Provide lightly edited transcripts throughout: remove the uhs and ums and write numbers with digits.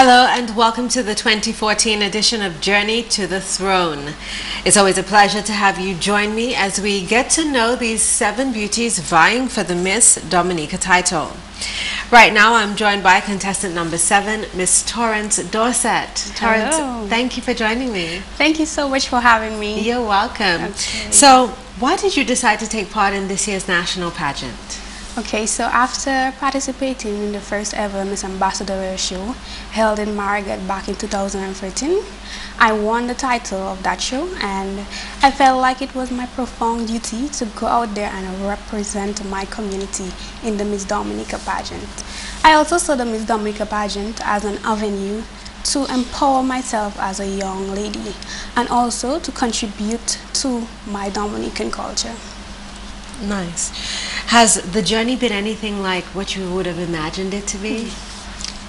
Hello and welcome to the 2014 edition of Journey to the Throne. It's always a pleasure to have you join me as we get to know these 7 beauties vying for the Miss Dominica title. Right now I'm joined by contestant number 7, Miss Tourence Dorsette. Tourence, thank you for joining me. Thank you so much for having me. You're welcome. Okay. So, why did you decide to take part in this year's national pageant? Okay, so after participating in the first ever Miss Ambassadorial show held in Maragot back in 2013, I won the title of that show, and I felt like it was my profound duty to go out there and represent my community in the Miss Dominica pageant. I also saw the Miss Dominica pageant as an avenue to empower myself as a young lady and also to contribute to my Dominican culture. Nice. Has the journey been anything like what you would have imagined it to be?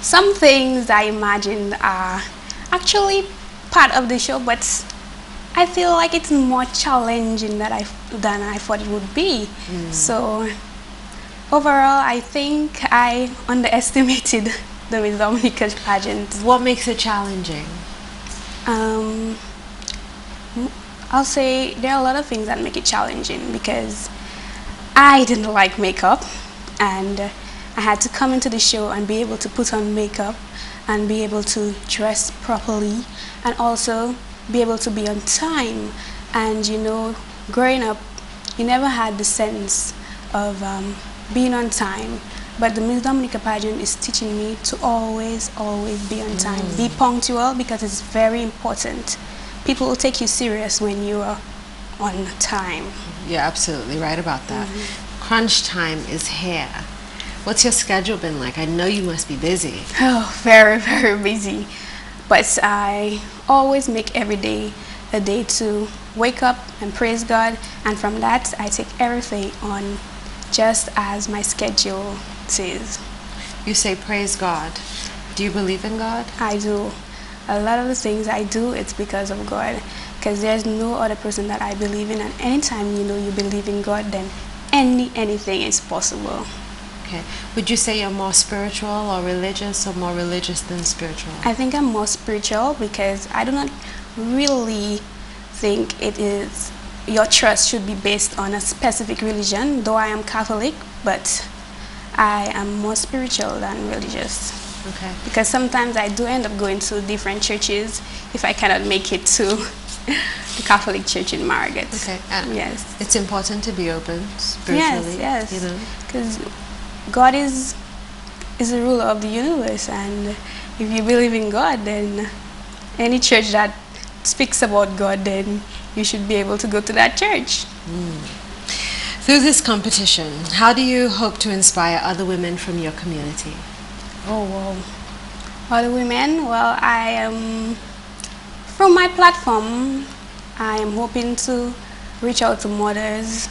Some things I imagined are actually part of the show, but I feel like it's more challenging than I thought it would be. So overall, I think I underestimated the Miss Dominica pageant. What makes it challenging? I'll say there are a lot of things that make it challenging because I didn't like makeup, and I had to come into the show and be able to put on makeup and be able to dress properly and also be able to be on time. And you know, growing up, you never had the sense of being on time, but the Miss Dominica pageant is teaching me to always be on time. Be punctual, because it's very important. People will take you serious when you are on time. You're absolutely right about that. Crunch time is here. What's your schedule been like? I know you must be busy. Oh, very busy. But I always make every day a day to wake up and praise God, and from that I take everything on just as my schedule says. You say praise God. Do you believe in God? I do. A lot of the things I do, it's because of God. Because there's no other person that I believe in, and anytime you know you believe in God, then anything is possible. Okay. Would you say you're more spiritual or religious, or more religious than spiritual? I think I'm more spiritual because I do not really think it is your trust should be based on a specific religion, though I am Catholic, but I am more spiritual than religious. Okay. Because sometimes I do end up going to different churches if I cannot make it to the Catholic Church in Maragot. Okay. Yes. It's important to be open spiritually. Yes. You know? Because God is the ruler of the universe, and if you believe in God, then any church that speaks about God, then you should be able to go to that church. Through this competition, how do you hope to inspire other women from your community? Oh, wow. Other women? Well, I am, from my platform, I am hoping to reach out to mothers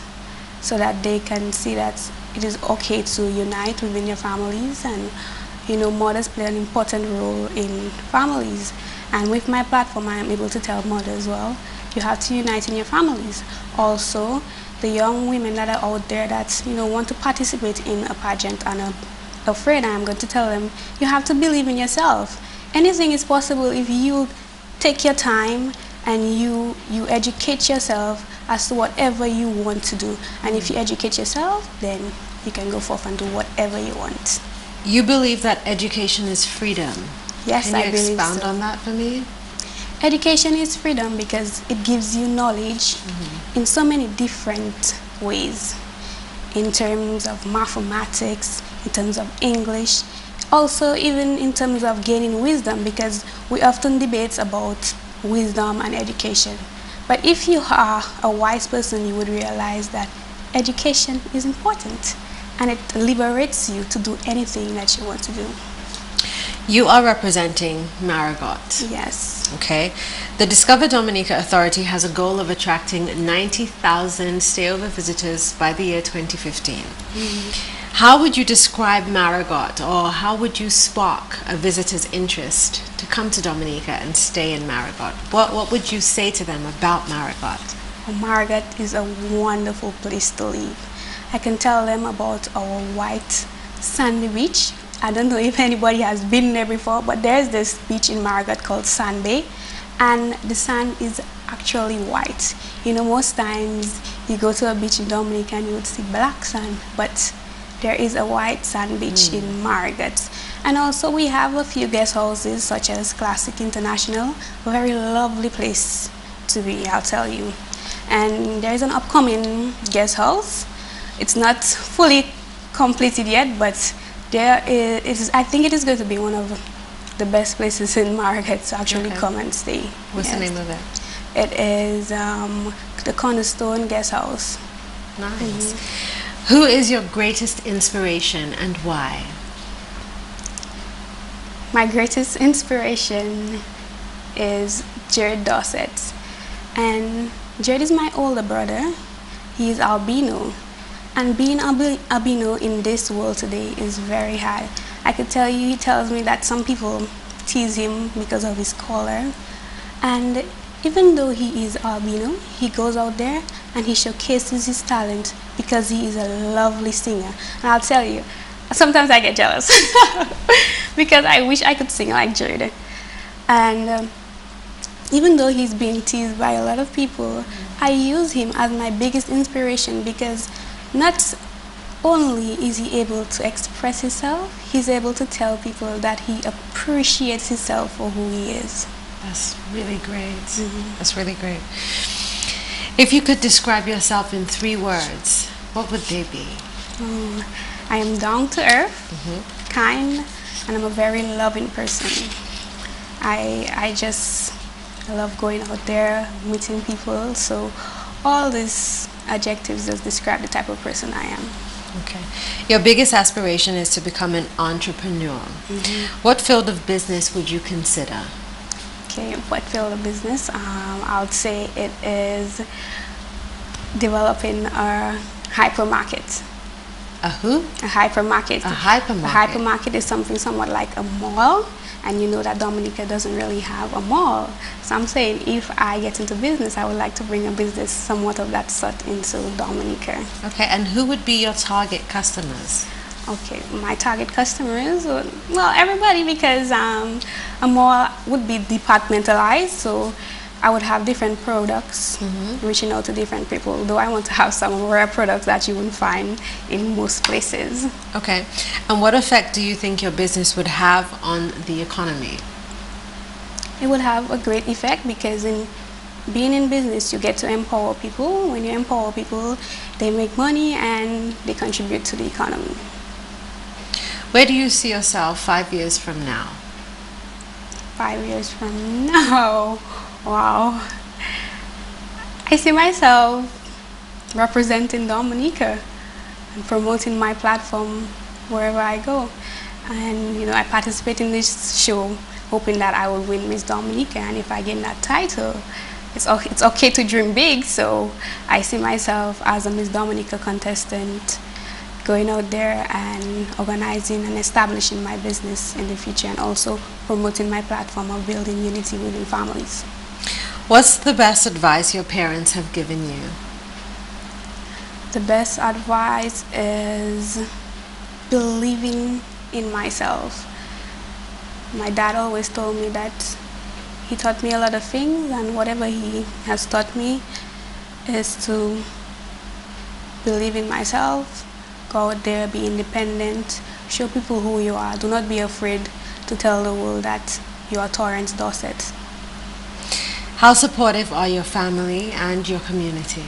so that they can see that it is okay to unite within your families, and you know, mothers play an important role in families. And with my platform, I am able to tell mothers, well, you have to unite in your families. Also, the young women that are out there that, you know, want to participate in a pageant and are afraid, I am going to tell them, you have to believe in yourself. Anything is possible if you take your time and you educate yourself as to whatever you want to do. And if you educate yourself, then you can go forth and do whatever you want. You believe that education is freedom. Yes, I believe so. Can you expound on that for me? Education is freedom because it gives you knowledge in so many different ways. In terms of mathematics, in terms of English, also even in terms of gaining wisdom, because we often debate about wisdom and education. But if you are a wise person, you would realize that education is important and it liberates you to do anything that you want to do. You are representing Maragot. Yes. Okay. The Discover Dominica Authority has a goal of attracting 90,000 stayover visitors by the year 2015. How would you describe Maragot, or how would you spark a visitor's interest to come to Dominica and stay in Maragot? What would you say to them about Maragot? Maragot is a wonderful place to live. I can tell them about our white sandy beach, I don't know if anybody has been there before, but there's this beach in Maragot called Sand Bay, and the sand is actually white. You know, most times you go to a beach in Dominica and you would see black sand, but there is a white sand beach in Maragot. And also we have a few guest houses such as Classic International, a very lovely place to be, I'll tell you. And there's an upcoming guest house. It's not fully completed yet, but I think it is going to be one of the best places in Maragot to actually come and stay. What's the name of it? It is the Cornerstone Guest House. Nice. Who is your greatest inspiration and why? My greatest inspiration is Dorsette. And Jared is my older brother. He is albino. And being albino in this world today is very hard. I could tell you, he tells me that some people tease him because of his color. And even though he is albino, he goes out there and he showcases his talent because he is a lovely singer. And I'll tell you, sometimes I get jealous because I wish I could sing like Jared. And even though he's being teased by a lot of people, I use him as my biggest inspiration because not only is he able to express himself, he's able to tell people that he appreciates himself for who he is. That's really great. That's really great. If you could describe yourself in 3 words, what would they be? I am down to earth, kind, and I'm a very loving person. I just love going out there, meeting people, so all these adjectives just describe the type of person I am. Okay. Your biggest aspiration is to become an entrepreneur. What field of business would you consider? Okay, what field of business? I would say it is developing a hypermarket. A who? A hypermarket. A hypermarket. A hypermarket is something somewhat like a mall, and you know that Dominica doesn't really have a mall. So I'm saying if I get into business, I would like to bring a business somewhat of that sort into Dominica. Okay, and who would be your target customers? Okay, my target customers, well, everybody, because a mall would be departmentalized, so I would have different products reaching out to different people, though I want to have some rare products that you wouldn't find in most places. Okay, and what effect do you think your business would have on the economy? It would have a great effect because in being in business, you get to empower people. When you empower people, they make money and they contribute to the economy. Where do you see yourself 5 years from now? 5 years from now? Wow. I see myself representing Dominica and promoting my platform wherever I go. And, you know, I participate in this show hoping that I will win Miss Dominica, and if I get that title, it's okay to dream big. So I see myself as a Miss Dominica contestant, going out there and organizing and establishing my business in the future, and also promoting my platform of building unity within families. What's the best advice your parents have given you? The best advice is believing in myself. My dad always told me that he taught me a lot of things, and whatever he has taught me is to believe in myself, go out there, be independent, show people who you are. Do not be afraid to tell the world that you are Tourence Dorsette. How supportive are your family and your community?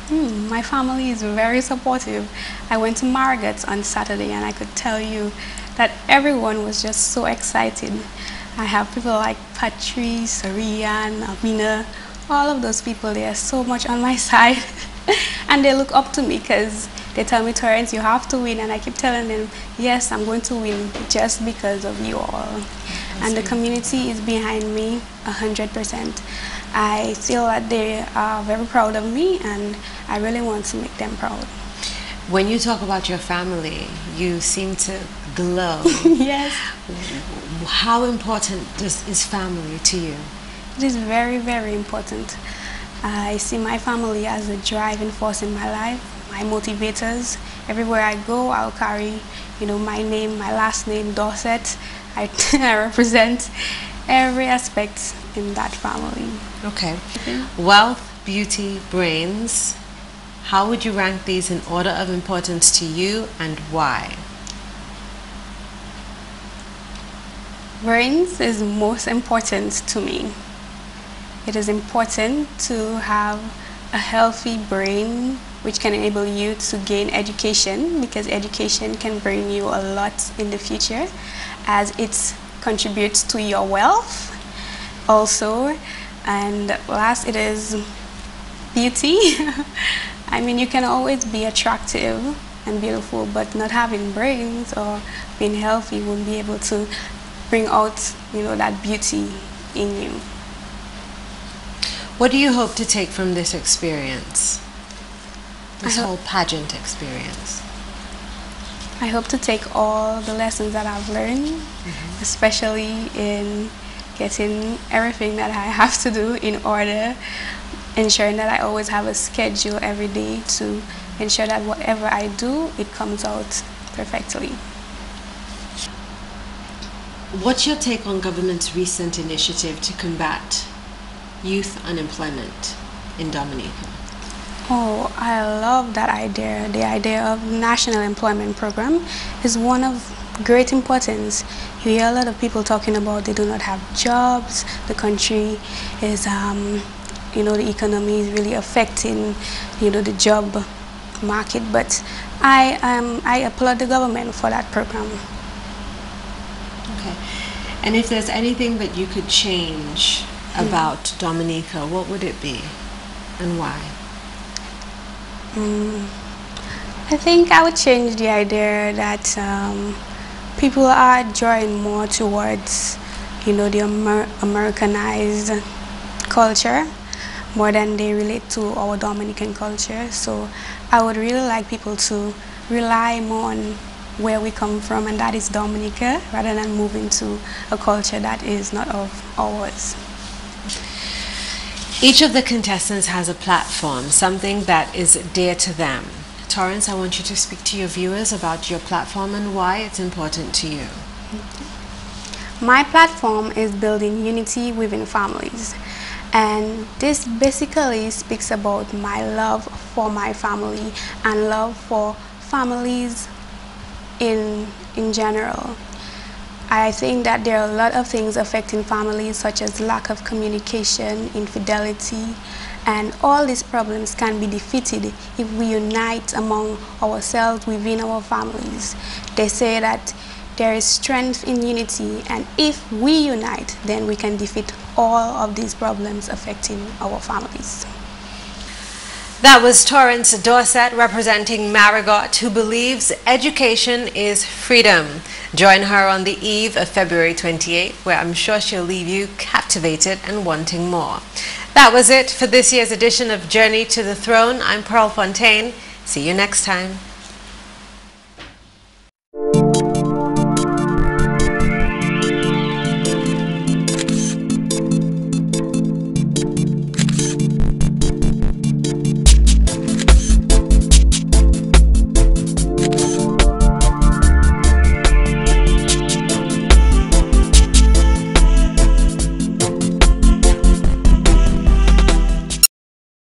My family is very supportive. I went to Maragot on Saturday and I could tell you that everyone was just so excited. I have people like Patrice, Ariane, Avina, all of those people, they are so much on my side. And they look up to me because they tell me, Tourence, you have to win. And I keep telling them, yes, I'm going to win just because of you all. And the community is behind me 100%. I feel that they are very proud of me, and I really want to make them proud. When you talk about your family, you seem to glow. Yes. How important is family to you? It is very, very important. I see my family as a driving force in my life, my motivators, everywhere I go, I'll carry, my name, my last name, Dorsette. I represent every aspect in that family. Okay. Wealth, beauty, brains. How would you rank these in order of importance to you and why? Brains is most important to me. It is important to have a healthy brain which can enable you to gain education, because education can bring you a lot in the future as it contributes to your wealth also. And last, it is beauty. I mean, you can always be attractive and beautiful, but not having brains or being healthy won't be able to bring out, that beauty in you. What do you hope to take from this experience? This whole pageant experience? I hope to take all the lessons that I've learned, especially in getting everything that I have to do in order, ensuring that I always have a schedule every day to ensure that whatever I do, it comes out perfectly. What's your take on government's recent initiative to combat youth unemployment in Dominica? Oh, I love that idea. The idea of National Employment Program is one of great importance. You hear a lot of people talking about they do not have jobs, the country is, the economy is really affecting, the job market, but I applaud the government for that program. Okay. And if there's anything that you could change about Dominica, what would it be and why? I think I would change the idea that people are drawing more towards, the Americanized culture more than they relate to our Dominican culture. So I would really like people to rely more on where we come from, and that is Dominica, rather than moving to a culture that is not of ours. Each of the contestants has a platform, something that is dear to them. Tourence, I want you to speak to your viewers about your platform and why it's important to you. My platform is building unity within families, and this basically speaks about my love for my family and love for families in general. I think that there are a lot of things affecting families, such as lack of communication, infidelity, and all these problems can be defeated if we unite among ourselves within our families. They say that there is strength in unity, and if we unite, then we can defeat all of these problems affecting our families. That was Tourence Dorsette representing Maragot, who believes education is freedom. Join her on the eve of February 28th, where I'm sure she'll leave you captivated and wanting more. That was it for this year's edition of Journey to the Throne. I'm Pearl Fontaine. See you next time.